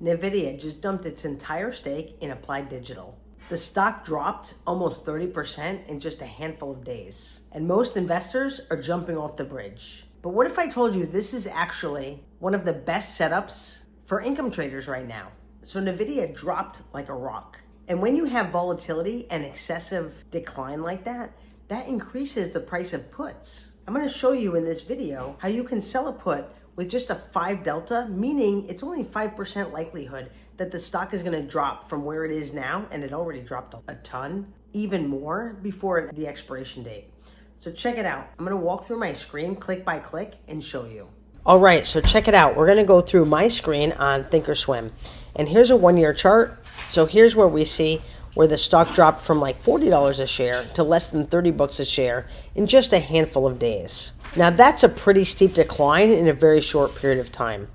Nvidia just dumped its entire stake in Applied Digital. The stock dropped almost 30% in just a handful of days, and most investors are jumping off the bridge. But what if I told you this is actually one of the best setups for income traders right now? So Nvidia dropped like a rock. And when you have volatility and excessive decline like that, that increases the price of puts. I'm going to show you in this video how you can sell a put with just a 5 delta, meaning it's only 5% likelihood that the stock is going to drop from where it is now, and it already dropped a ton, even more before the expiration date. So check it out. I'm going to walk through my screen click by click and show you. All right, so check it out. We're going to go through my screen on Thinkorswim. And here's a 1-year chart. So here's where we see where the stock dropped from like $40 a share to less than 30 bucks a share in just a handful of days. Now that's a pretty steep decline in a very short period of time.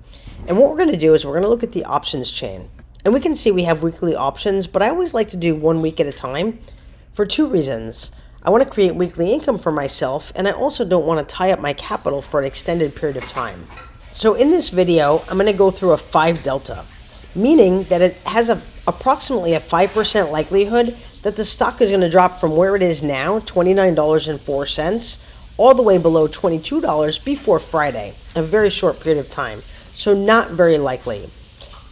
And what we're going to do is we're going to look at the options chain. And we can see we have weekly options, but I always like to do 1 week at a time for 2 reasons. I want to create weekly income for myself, and I also don't want to tie up my capital for an extended period of time. So in this video, I'm going to go through a 5 delta, meaning that it has approximately a 5% likelihood that the stock is going to drop from where it is now, $29.04, all the way below $22 before Friday, a very short period of time. So not very likely.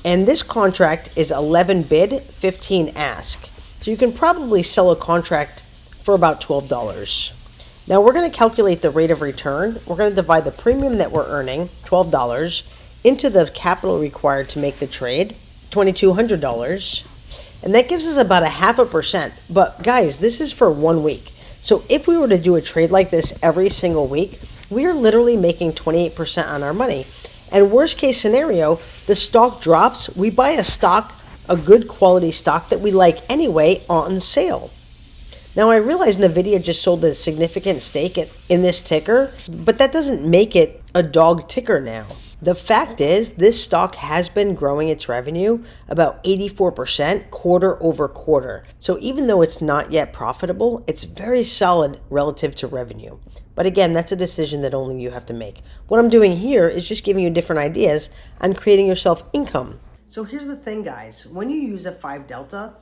And this contract is 11 bid, 15 ask. So you can probably sell a contract for about $12. Now we're going to calculate the rate of return. We're going to divide the premium that we're earning, $12, into the capital required to make the trade, $2,200. And that gives us about a 0.5%. But guys, this is for 1 week. So if we were to do a trade like this every single week, we are literally making 28% on our money. And worst case scenario, the stock drops, we buy a good quality stock that we like anyway on sale. Now I realize Nvidia just sold a significant stake in this ticker, but that doesn't make it a dog ticker now. The fact is, this stock has been growing its revenue about 84% quarter over quarter. So even though it's not yet profitable, it's very solid relative to revenue. But again, that's a decision that only you have to make. What I'm doing here is just giving you different ideas on creating yourself income. So here's the thing, guys. When you use a 5 delta,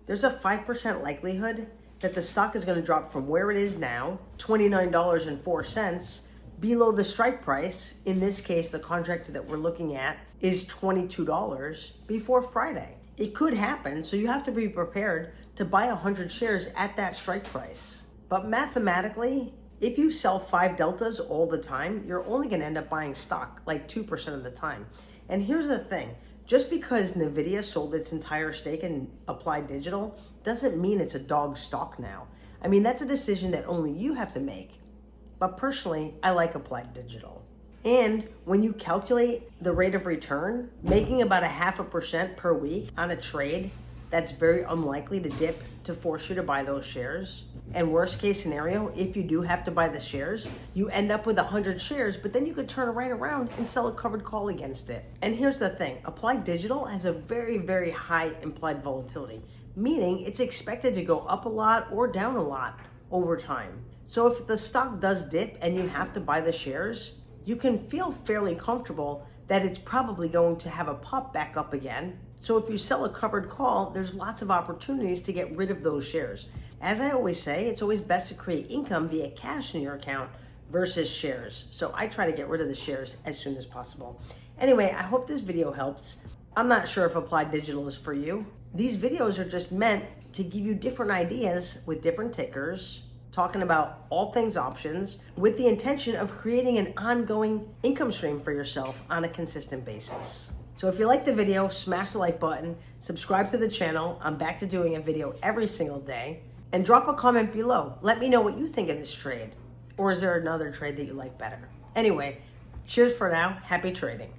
there's a 5% likelihood that the stock is going to drop from where it is now, $29.04, below the strike price. In this case, the contract that we're looking at is $22 before Friday. It could happen, so you have to be prepared to buy 100 shares at that strike price. But mathematically, if you sell 5 deltas all the time, you're only going to end up buying stock like 2% of the time. And here's the thing. Just because Nvidia sold its entire stake in Applied Digital doesn't mean it's a dog stock now. I mean, that's a decision that only you have to make. But personally, I like Applied Digital. And when you calculate the rate of return, making about a 0.5% per week on a trade that's very unlikely to dip to force you to buy those shares. And worst case scenario, if you do have to buy the shares, you end up with 100 shares, but then you could turn right around and sell a covered call against it. And here's the thing, Applied Digital has a very, very high implied volatility, meaning it's expected to go up a lot or down a lot over time. So if the stock does dip and you have to buy the shares, you can feel fairly comfortable that it's probably going to have a pop back up again. So if you sell a covered call, there's lots of opportunities to get rid of those shares. As I always say, it's always best to create income via cash in your account versus shares. So I try to get rid of the shares as soon as possible. Anyway, I hope this video helps. I'm not sure if Applied Digital is for you. These videos are just meant to give you different ideas with different tickers, talking about all things options with the intention of creating an ongoing income stream for yourself on a consistent basis. So if you like the video, smash the like button, subscribe to the channel. I'm back to doing a video every single day. And drop a comment below. Let me know what you think of this trade. Or is there another trade that you like better? Anyway, cheers for now. Happy trading.